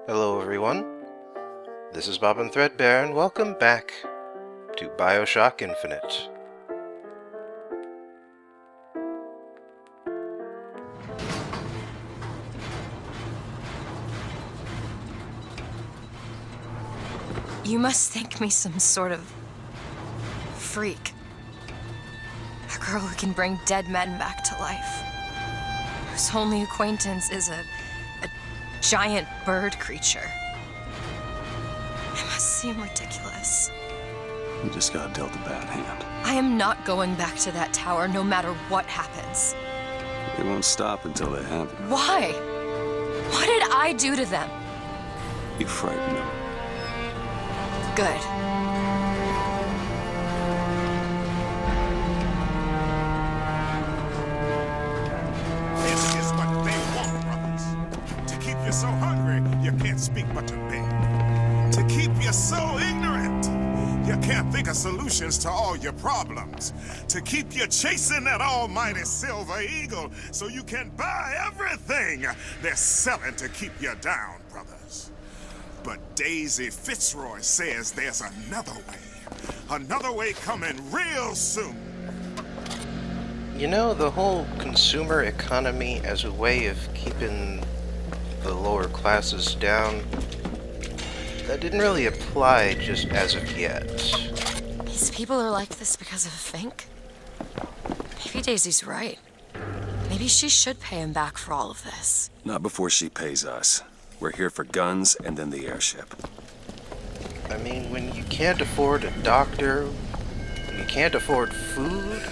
Hello everyone, this is Bob and Threadbare, and welcome back to BioShock Infinite. You must think me some sort of freak. A girl who can bring dead men back to life. Whose only acquaintance is a giant bird creature. It must seem ridiculous. You just got dealt a bad hand. I am not going back to that tower no matter what happens. They won't stop until they have you. Why? What did I do to them? You frightened them. Good. This is what they want, brothers. To keep you so hungry, you can't speak but to beg. To keep you so ignorant, you can't think of solutions to all your problems. To keep you chasing that almighty silver eagle so you can buy everything they're selling to keep you down, brothers. But Daisy Fitzroy says there's another way coming real soon. You know, the whole consumer economy as a way of keeping the lower classes down, that didn't really apply just as of yet. These people are like this because of Fink? Maybe Daisy's right. Maybe she should pay him back for all of this. Not before she pays us. We're here for guns and then the airship. I mean, when you can't afford a doctor, when you can't afford food,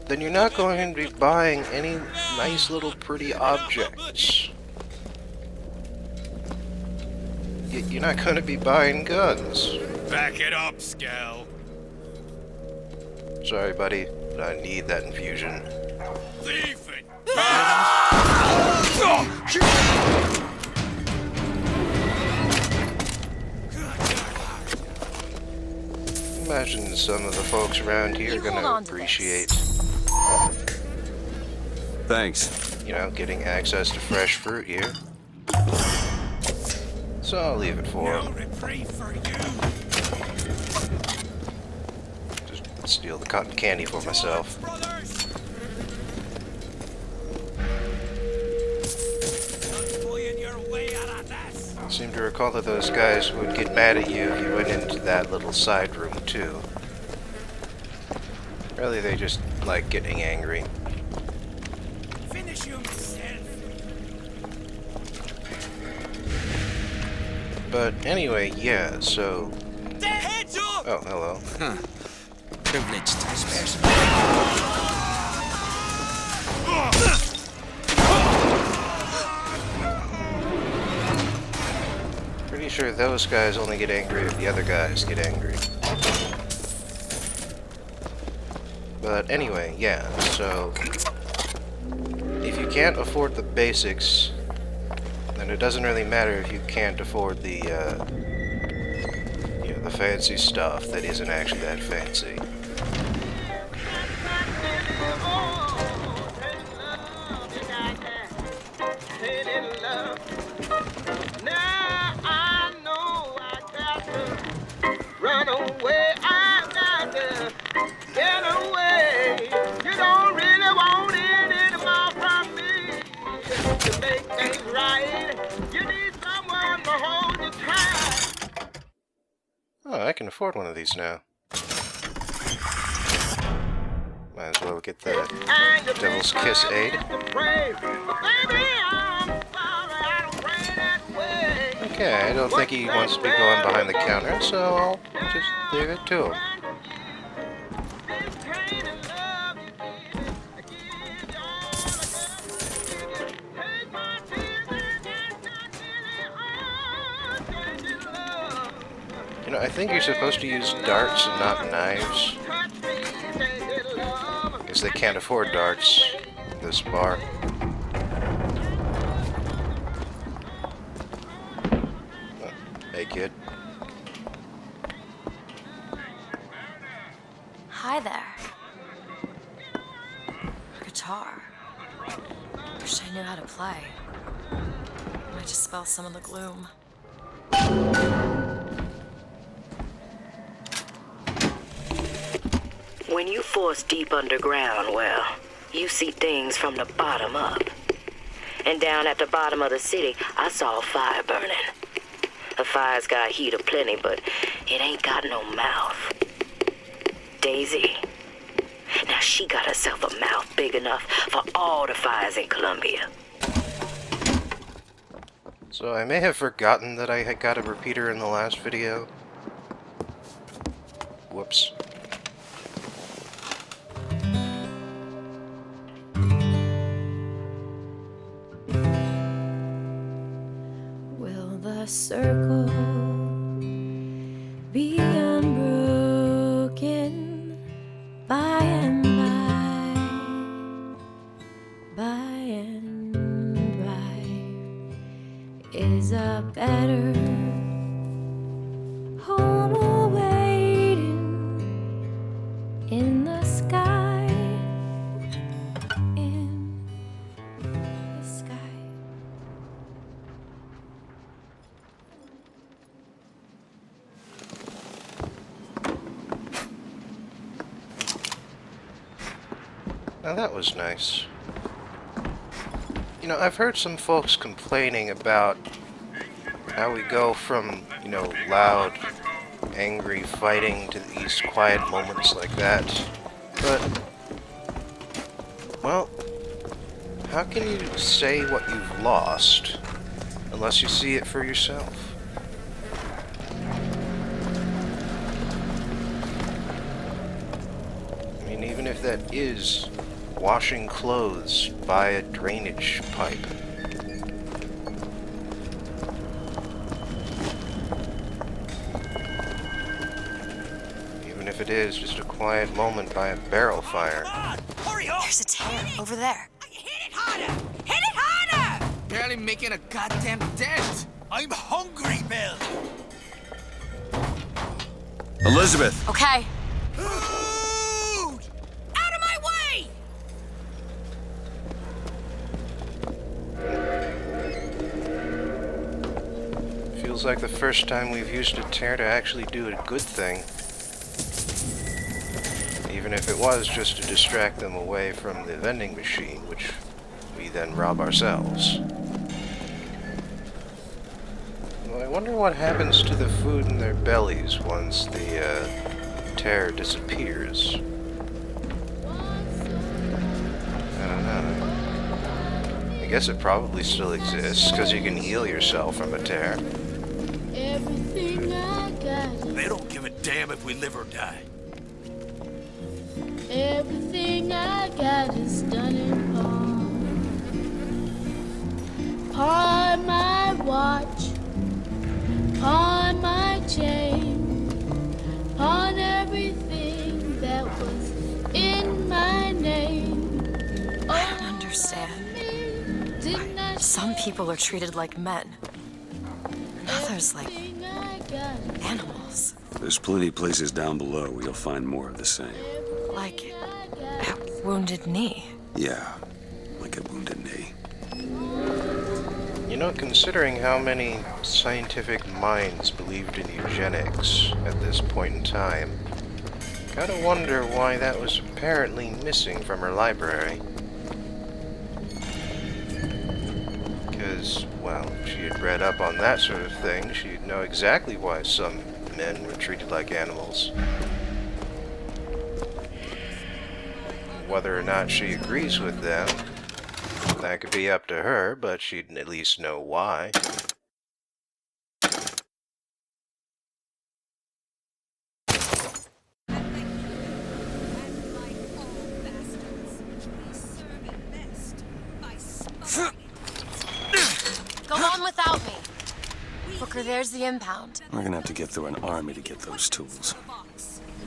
then you're not going to be buying any nice little pretty objects. You're not going to be buying guns. Back it up, Skell. Sorry, buddy, but I need that infusion. Leave it! Imagine some of the folks around here are You hold gonna on to appreciate, Thanks. you know, getting access to fresh fruit here. So I'll leave it for No them. reprieve for you. Just steal the cotton candy for myself. Brothers! Not bullying your way out of this. I seem to recall that those guys would get mad at you if you went into that little side room too. Really, they just like getting angry. Finish yourself. But anyway, yeah, so... Heads up! Oh, hello. Privileged specimen. Pretty sure those guys only get angry if the other guys get angry. But anyway, yeah, so... if you can't afford the basics, then it doesn't really matter if you can't afford the, you know, the fancy stuff that isn't actually that fancy. Run away, I got to get away. You don't really want it anymore from me. To make things right, you need someone to hold you tight. Oh, I can afford one of these now. Might as well get the And you Devil's think Kiss I aid. need to pray. Baby, I'm sorry, I don't pray that way. Okay, I don't think he wants to be going behind the counter, so I'll just leave it to him. This kind of love you give, I give you all I got. Take my tears and touch it on. You know, I think you're supposed to use darts and not knives, because they can't afford darts in this bar. Hey, kid. Hi there. Guitar. Wish I knew how to play. My might dispel some of the gloom. When you force deep underground, well, you see things from the bottom up. And down at the bottom of the city, I saw a fire burning. The fire's got heat aplenty, but it ain't got no mouth. Daisy. Now she got herself a mouth big enough for all the fires in Columbia. So I may have forgotten that I had got a repeater in the last video. Whoops. Will the circle be unbroken by and by, by and by? Is a better home awaiting in the sky, in the sky? Now that was nice. You know, I've heard some folks complaining about how we go from, you know, loud, angry fighting to these quiet moments like that. But, well, how can you say what you've lost unless you see it for yourself? I mean, even if that is washing clothes by a drainage pipe. Even if it is just a quiet moment by a barrel fire. Hurry up! There's a tear over there. Hit it harder! Hit it harder! Barely making a goddamn dent. I'm hungry, Bill. Elizabeth! Okay. Food! Out of my way! Feels like the first time we've used a tear to actually do a good thing. Even if it was just to distract them away from the vending machine, which we then rob ourselves. Well, I wonder what happens to the food in their bellies once the tear disappears. I don't know. I guess it probably still exists, because you can heal yourself from a tear. Everything I got, They don't give a damn if we live or die. everything I got is done in pawn. Pawn my watch, pawn my chain, pawn everything that was in my name. I don't understand. Didn't I Some people are treated like men, and others like everything I got? animals. There's plenty of places down below where you'll find more of the same. Like a wounded knee. Yeah, like a wounded knee. You know, considering how many scientific minds believed in eugenics at this point in time, gotta wonder why that was apparently missing from her library. Because, well, if she had read up on that sort of thing, she'd know exactly why some men were treated like animals. Whether or not she agrees with them, that could be up to her, but she'd at least know why. Go on without me. Booker, there's the impound. We're gonna have to get through an army to get those tools.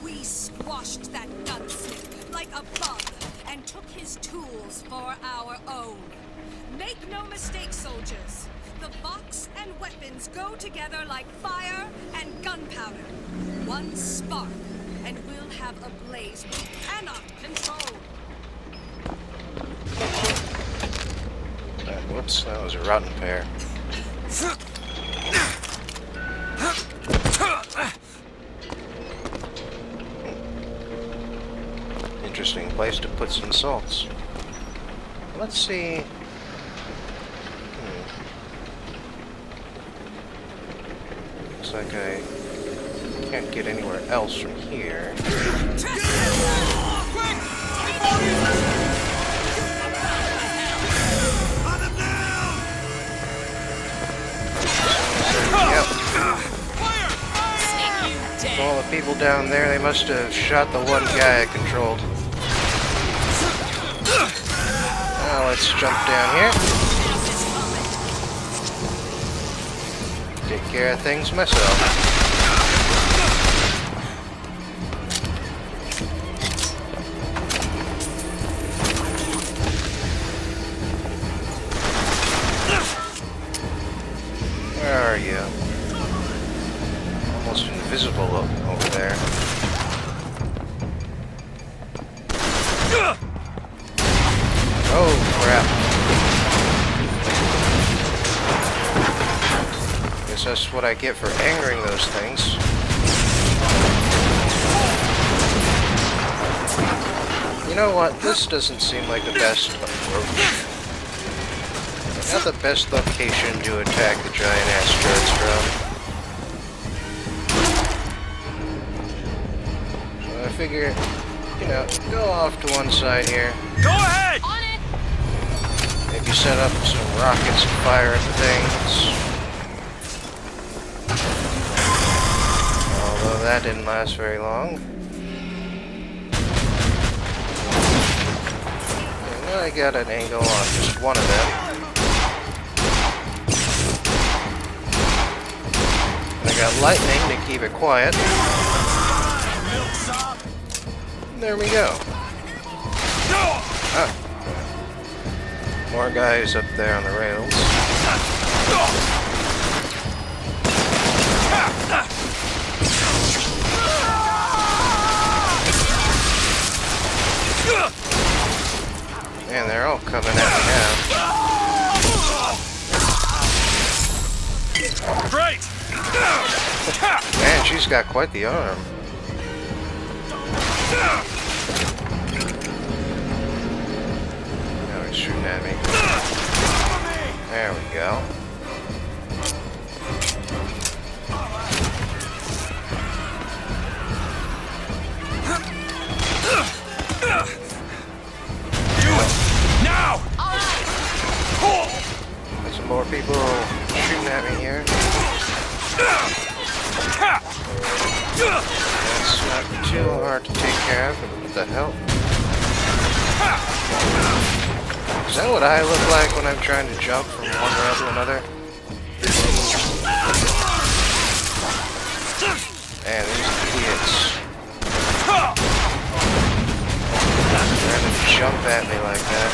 We squashed that gunsmith like a bug and took his tools for our own. Make no mistake, soldiers. The box and weapons go together like fire and gunpowder. One spark, and we'll have a blaze we cannot control. Whoops, that was a rotten pear. Interesting place to put some salts. Let's see. Looks like I can't get anywhere else from here. Yep. All the people down there, they must have shot the one guy I controlled. Now let's jump down here. Take care of things myself. Where are you? Almost invisible over there. Oh, crap. Guess that's what I get for angering those things. You know what? This doesn't seem like the best approach. Not the best location to attack the giant asteroids from. So I figure, you know, go off to one side here. Go ahead! On it! Maybe set up some rockets and fire at the things. Although that didn't last very long. And now I got an angle on just one of them. I got lightning to keep it quiet. There we go. Ah. More guys up there on the rails. Man, they're all coming at me now. Great! Man, she's got quite the arm. Now he's shooting at me. There we go. Now! Got some more people shooting at me here. That's not too hard to take care of, but what the hell? Is that what I look like when I'm trying to jump from one rail to another? Man, these idiots. Trying to jump at me like that.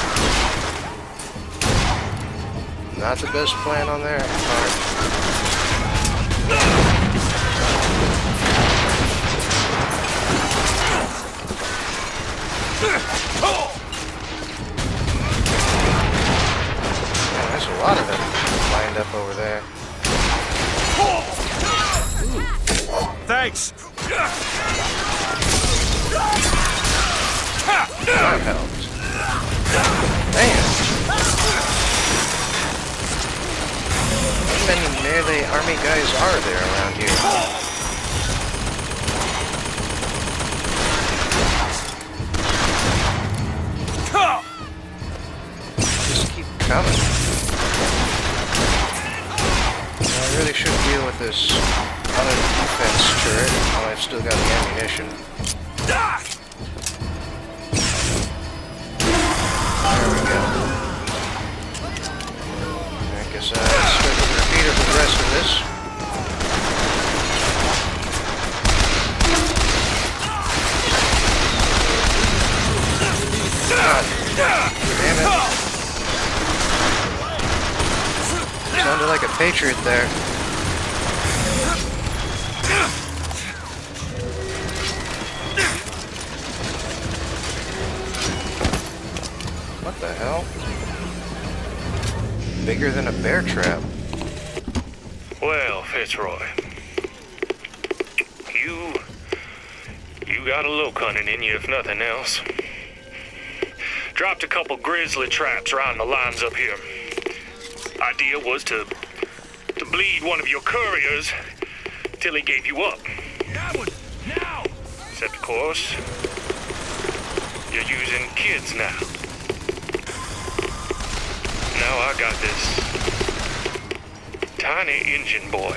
Not the best plan on their part. Man, there's a lot of them lined up over there. Thanks! That helped. Man! How many melee army guys are there around here? Just keep coming. I really should deal with this other defense turret while I've still got the ammunition. There we go. I guess I'll start with the repeater for the rest of this. God damn it. Sounded like a patriot there. What the hell? Bigger than a bear trap. Well, Fitzroy, you got a little cunning in you, if nothing else. Dropped a couple grizzly traps around the lines up here. Idea was to bleed one of your couriers till he gave you up. That one, now! Except, of course, you're using kids now. Now I got this tiny Indian boy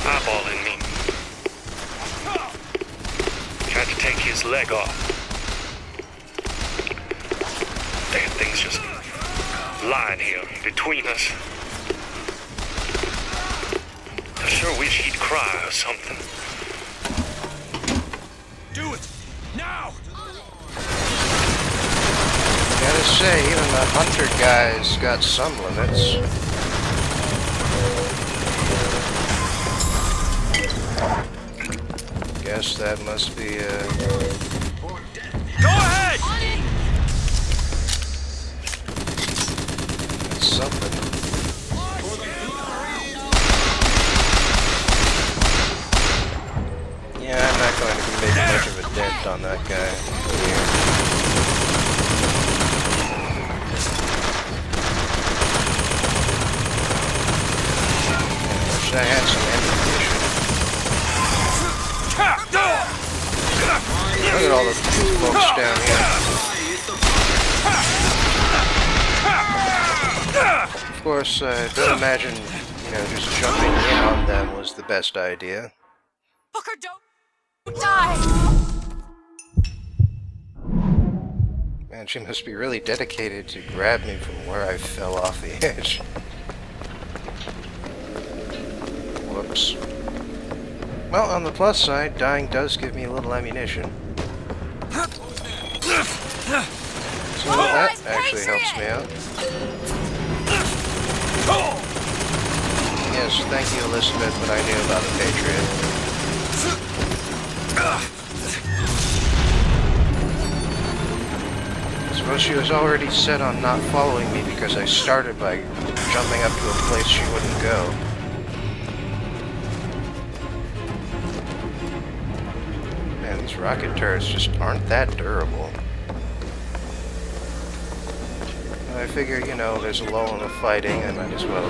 eyeballing me. Tried to take his leg off. Damn thing's just lying here between us. I sure wish he'd cry or something. Do it! Now! Gotta say, even the hunter guy's got some limits. Guess that must be Go ahead! that's something. Yeah, I'm not going to be making much of a dent on that guy here. Wish I had some ammunition. Look at all the folks down here. Of course, I don't imagine, just jumping in on them was the best idea. Booker, don't die! Man, she must be really dedicated to grab me from where I fell off the edge. Whoops. Well, on the plus side, dying does give me a little ammunition. So that actually helps me out. Yes, thank you, Elizabeth, but I knew about the Patriot. I suppose she was already set on not following me because I started by jumping up to a place she wouldn't go. Man, these rocket turrets just aren't that durable. I figure, there's a lull in the fighting, I might as well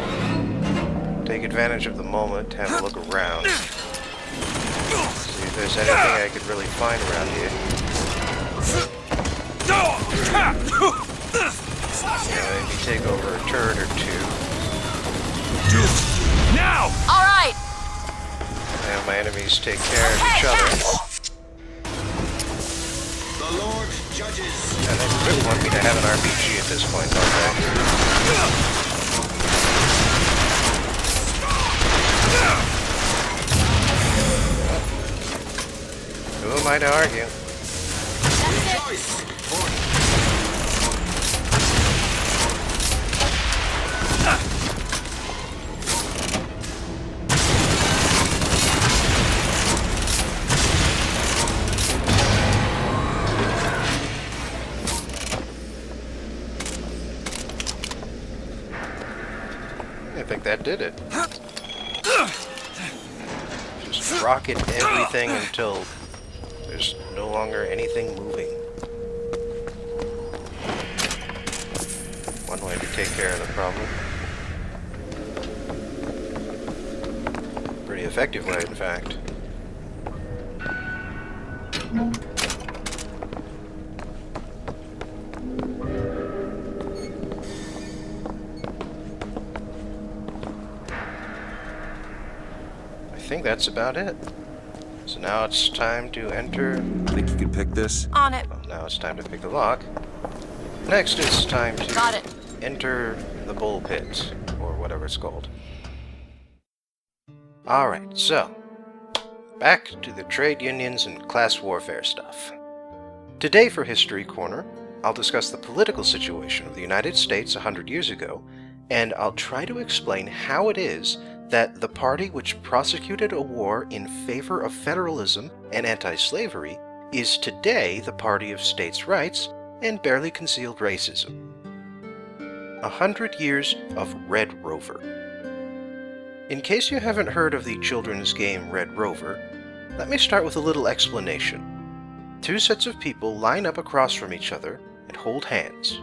take advantage of the moment to have a look around. See if there's anything I could really find around here. Maybe take over a turret or two. Now! Alright! And my enemies take care of each other. The Lord judges. And they really want me to have an RPG at this point, don't they? Who am I to argue? I think that did it. Just rocket everything until there's no longer anything moving. One way to take care of the problem. Pretty effective way, in fact. I think that's about it. So now it's time to enter. Think you can pick this? On it. Well, now it's time to pick the lock. Next, it's time to Got it. enter the bull pit, or whatever it's called. Alright, so back to the trade unions and class warfare stuff. Today for History Corner, I'll discuss the political situation of the United States 100 years ago, and I'll try to explain how it is that the party which prosecuted a war in favor of federalism and anti-slavery is today the party of states' rights and barely concealed racism. 100 years of Red Rover. In case you haven't heard of the children's game Red Rover, let me start with a little explanation. Two sets of people line up across from each other and hold hands.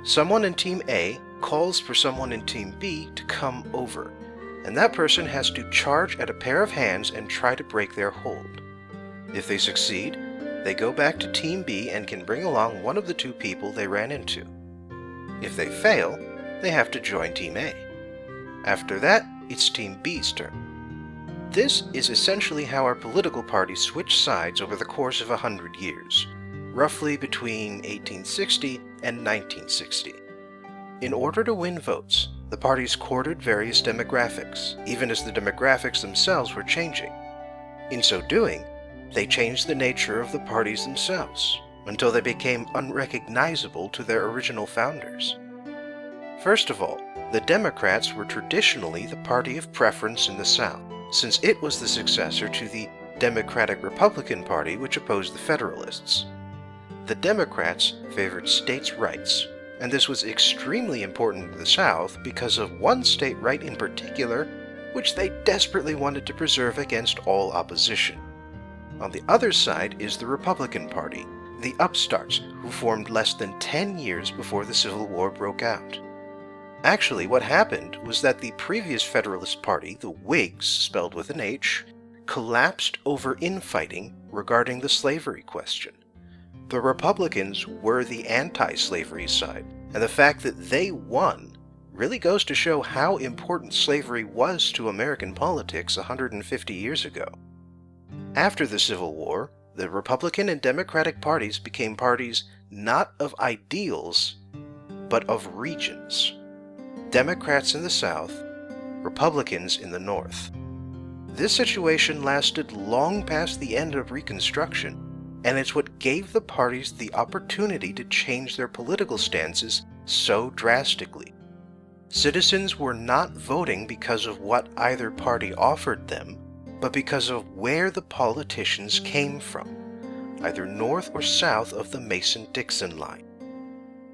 Someone in Team A calls for someone in Team B to come over, and that person has to charge at a pair of hands and try to break their hold. If they succeed, they go back to Team B and can bring along one of the two people they ran into. If they fail, they have to join Team A. After that, it's Team B's turn. This is essentially how our political parties switched sides over the course of 100 years, roughly between 1860 and 1960. In order to win votes, the parties courted various demographics, even as the demographics themselves were changing. In so doing, they changed the nature of the parties themselves, until they became unrecognizable to their original founders. First of all, the Democrats were traditionally the party of preference in the South, since it was the successor to the Democratic-Republican Party, which opposed the Federalists. The Democrats favored states' rights, and this was extremely important to the South because of one state right in particular, which they desperately wanted to preserve against all opposition. On the other side is the Republican Party, the upstarts who formed less than 10 years before the Civil War broke out. Actually, what happened was that the previous Federalist Party, the Whigs, spelled with an H, collapsed over infighting regarding the slavery question. The Republicans were the anti-slavery side, and the fact that they won really goes to show how important slavery was to American politics 150 years ago. After the Civil War, the Republican and Democratic parties became parties not of ideals, but of regions. Democrats in the South, Republicans in the North. This situation lasted long past the end of Reconstruction, and it's what gave the parties the opportunity to change their political stances so drastically. Citizens were not voting because of what either party offered them, but because of where the politicians came from, either north or south of the Mason-Dixon line.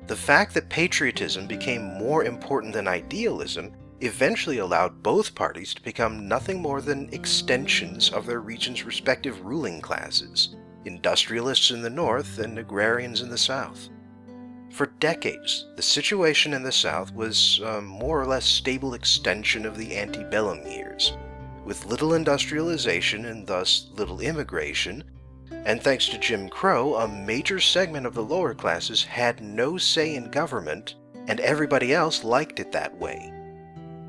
The fact that patriotism became more important than idealism eventually allowed both parties to become nothing more than extensions of their region's respective ruling classes, industrialists in the North and agrarians in the South. For decades, the situation in the South was a more or less stable extension of the antebellum years, with little industrialization and thus little immigration, and thanks to Jim Crow, a major segment of the lower classes had no say in government, and everybody else liked it that way.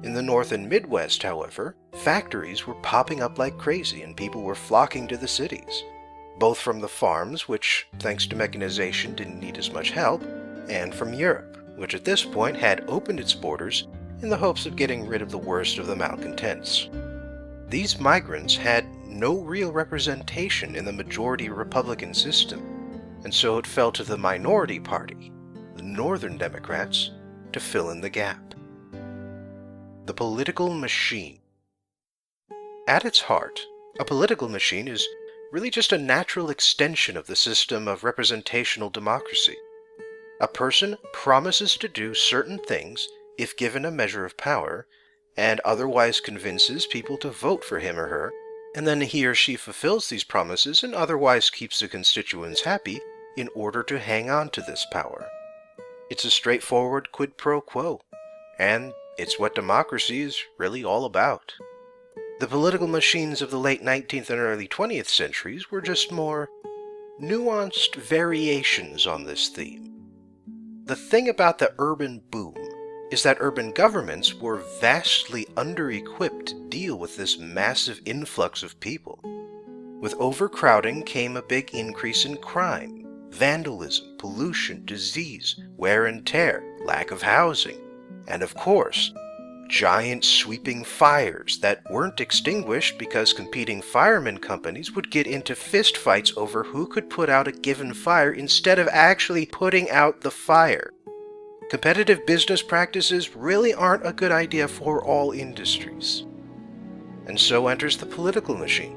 In the North and Midwest, however, factories were popping up like crazy and people were flocking to the cities, both from the farms, which, thanks to mechanization, didn't need as much help, and from Europe, which at this point had opened its borders in the hopes of getting rid of the worst of the malcontents. These migrants had no real representation in the majority Republican system, and so it fell to the minority party, the Northern Democrats, to fill in the gap. The political machine. At its heart, a political machine is really just a natural extension of the system of representational democracy. A person promises to do certain things if given a measure of power, and otherwise convinces people to vote for him or her, and then he or she fulfills these promises and otherwise keeps the constituents happy in order to hang on to this power. It's a straightforward quid pro quo, and it's what democracy is really all about. The political machines of the late 19th and early 20th centuries were just more nuanced variations on this theme. The thing about the urban boom is that urban governments were vastly under-equipped to deal with this massive influx of people. With overcrowding came a big increase in crime, vandalism, pollution, disease, wear and tear, lack of housing, and of course, giant sweeping fires that weren't extinguished because competing fireman companies would get into fistfights over who could put out a given fire instead of actually putting out the fire. Competitive business practices really aren't a good idea for all industries. And so enters the political machine.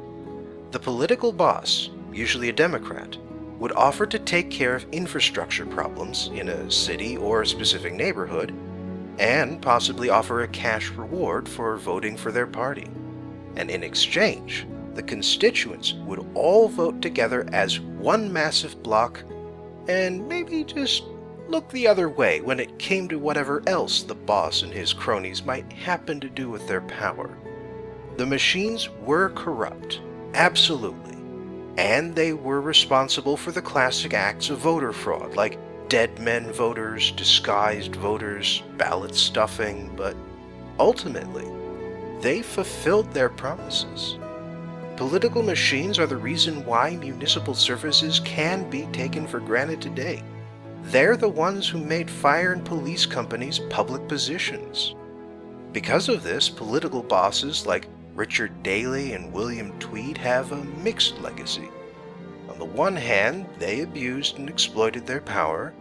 The political boss, usually a Democrat, would offer to take care of infrastructure problems in a city or a specific neighborhood and possibly offer a cash reward for voting for their party. And in exchange, the constituents would all vote together as one massive bloc and maybe just look the other way when it came to whatever else the boss and his cronies might happen to do with their power. The machines were corrupt, absolutely, and they were responsible for the classic acts of voter fraud, like dead men voters, disguised voters, ballot stuffing, but ultimately, they fulfilled their promises. Political machines are the reason why municipal services can be taken for granted today. They're the ones who made fire and police companies public positions. Because of this, political bosses like Richard Daley and William Tweed have a mixed legacy. On the one hand, they abused and exploited their power,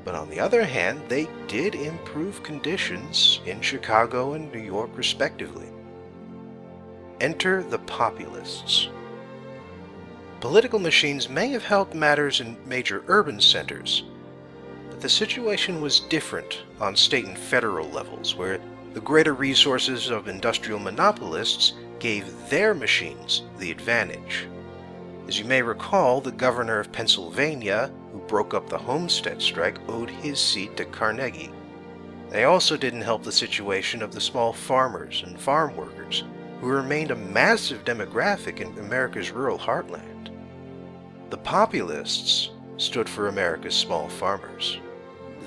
but on the other hand, they did improve conditions in Chicago and New York respectively. Enter the Populists. Political machines may have helped matters in major urban centers, but the situation was different on state and federal levels, where the greater resources of industrial monopolists gave their machines the advantage. As you may recall, the governor of Pennsylvania, who broke up the Homestead strike, owed his seat to Carnegie. They also didn't help the situation of the small farmers and farm workers, who remained a massive demographic in America's rural heartland. The Populists stood for America's small farmers.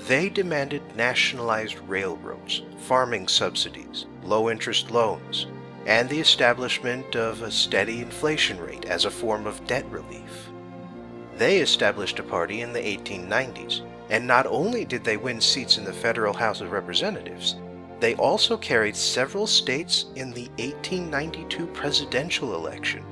They demanded nationalized railroads, farming subsidies, low-interest loans, and the establishment of a steady inflation rate as a form of debt relief. They established a party in the 1890s, and not only did they win seats in the Federal House of Representatives, they also carried several states in the 1892 presidential election.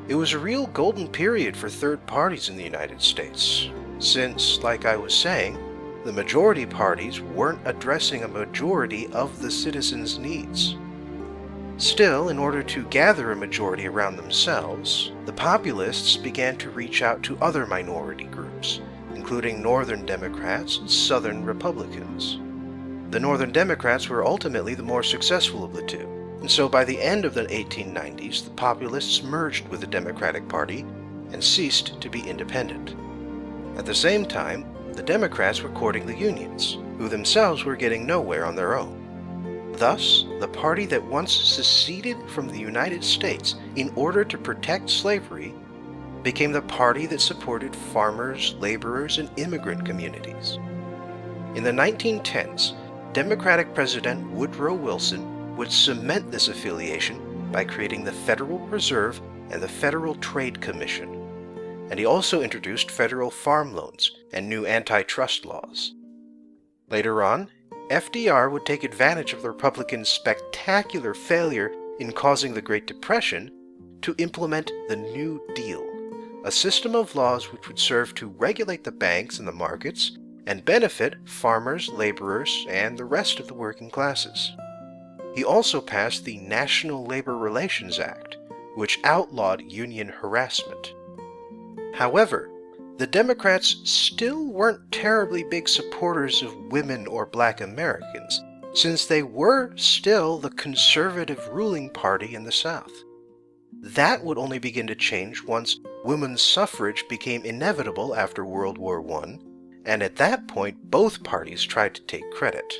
It was a real golden period for third parties in the United States, since, like I was saying, the majority parties weren't addressing a majority of the citizens' needs. Still, in order to gather a majority around themselves, the Populists began to reach out to other minority groups, including Northern Democrats and Southern Republicans. The Northern Democrats were ultimately the more successful of the two, and so by the end of the 1890s, the Populists merged with the Democratic Party and ceased to be independent. At the same time, the Democrats were courting the Unions, who themselves were getting nowhere on their own. Thus, the party that once seceded from the United States in order to protect slavery became the party that supported farmers, laborers, and immigrant communities. In the 1910s, Democratic President Woodrow Wilson would cement this affiliation by creating the Federal Reserve and the Federal Trade Commission, and he also introduced federal farm loans and new antitrust laws. Later on, FDR would take advantage of the Republicans' spectacular failure in causing the Great Depression to implement the New Deal, a system of laws which would serve to regulate the banks and the markets and benefit farmers, laborers, and the rest of the working classes. He also passed the National Labor Relations Act, which outlawed union harassment. However, the Democrats still weren't terribly big supporters of women or black Americans, since they were still the conservative ruling party in the South. That would only begin to change once women's suffrage became inevitable after World War I, and at that point both parties tried to take credit.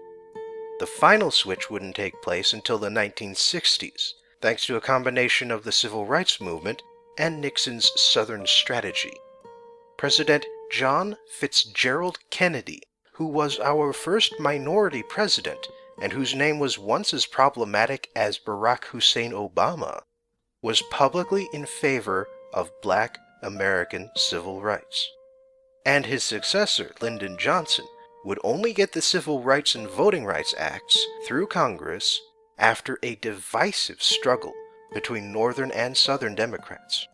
The final switch wouldn't take place until the 1960s, thanks to a combination of the Civil Rights Movement and Nixon's Southern strategy. President John Fitzgerald Kennedy, who was our first minority president and whose name was once as problematic as Barack Hussein Obama, was publicly in favor of black American civil rights. And his successor, Lyndon Johnson, would only get the Civil Rights and Voting Rights Acts through Congress after a divisive struggle between Northern and Southern Democrats.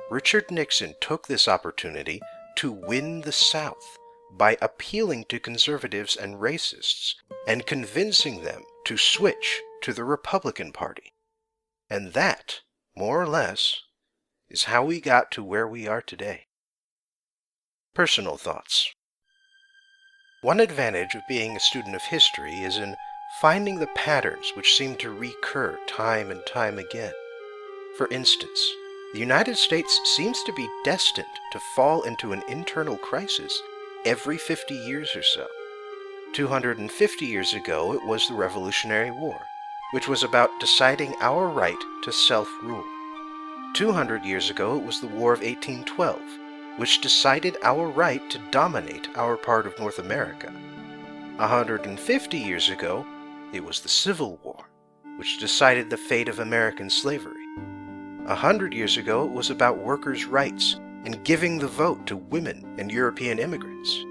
Richard Nixon took this opportunity to win the South by appealing to conservatives and racists and convincing them to switch to the Republican Party. And that, more or less, is how we got to where we are today. Personal thoughts. One advantage of being a student of history is in finding the patterns which seem to recur time and time again. For instance, the United States seems to be destined to fall into an internal crisis every 50 years or so. 250 years ago, it was the Revolutionary War, which was about deciding our right to self-rule. 200 years ago, it was the War of 1812, which decided our right to dominate our part of North America. 150 years ago, it was the Civil War, which decided the fate of American slavery. 100 years ago, it was about workers' rights and giving the vote to women and European immigrants.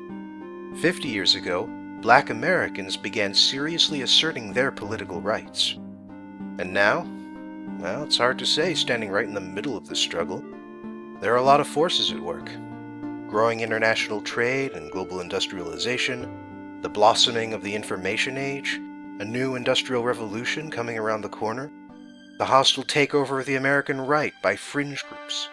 50 years ago, Black Americans began seriously asserting their political rights. And now, well, it's hard to say, standing right in the middle of the struggle. There are a lot of forces at work. Growing international trade and global industrialization, the blossoming of the information age, a new industrial revolution coming around the corner, the hostile takeover of the American right by fringe groups,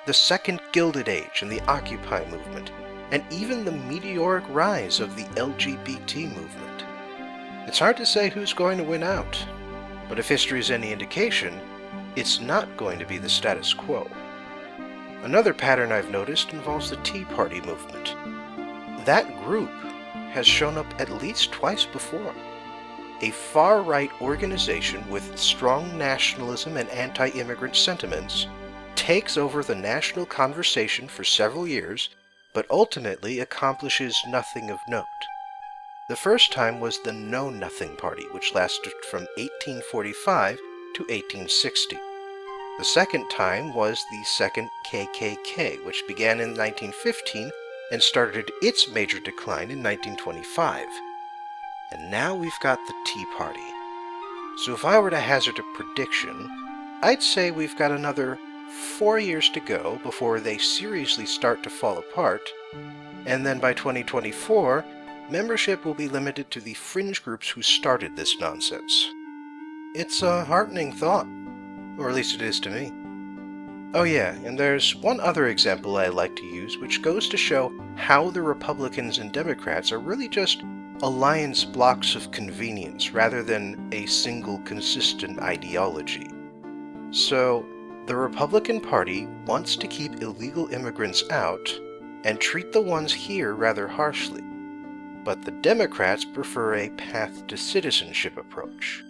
the Second Gilded Age and the Occupy movement, and even the meteoric rise of the LGBT movement. It's hard to say who's going to win out, but if history is any indication, it's not going to be the status quo. Another pattern I've noticed involves the Tea Party movement. That group has shown up at least twice before. A far-right organization with strong nationalism and anti-immigrant sentiments takes over the national conversation for several years, but ultimately accomplishes nothing of note. The first time was the Know Nothing Party, which lasted from 1845 to 1860. The second time was the Second KKK, which began in 1915 and started its major decline in 1925. And now we've got the Tea Party. So if I were to hazard a prediction, I'd say we've got another 4 years to go before they seriously start to fall apart, and then by 2024, membership will be limited to the fringe groups who started this nonsense. It's a heartening thought, or at least it is to me. Oh yeah, and there's one other example I like to use which goes to show how the Republicans and Democrats are really just alliance blocks of convenience rather than a single consistent ideology. So, the Republican Party wants to keep illegal immigrants out and treat the ones here rather harshly, but the Democrats prefer a path to citizenship approach.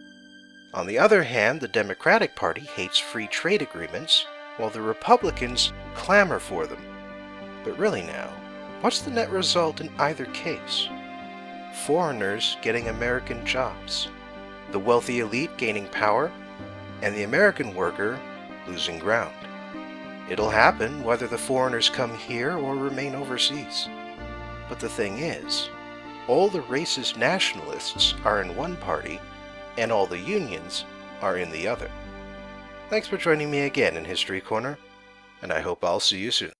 On the other hand, the Democratic Party hates free trade agreements, while the Republicans clamor for them. But really now, what's the net result in either case? Foreigners getting American jobs, the wealthy elite gaining power, and the American worker losing ground. It'll happen whether the foreigners come here or remain overseas. But the thing is, all the racist nationalists are in one party, and all the unions are in the other. Thanks for joining me again in History Corner, and I hope I'll see you soon.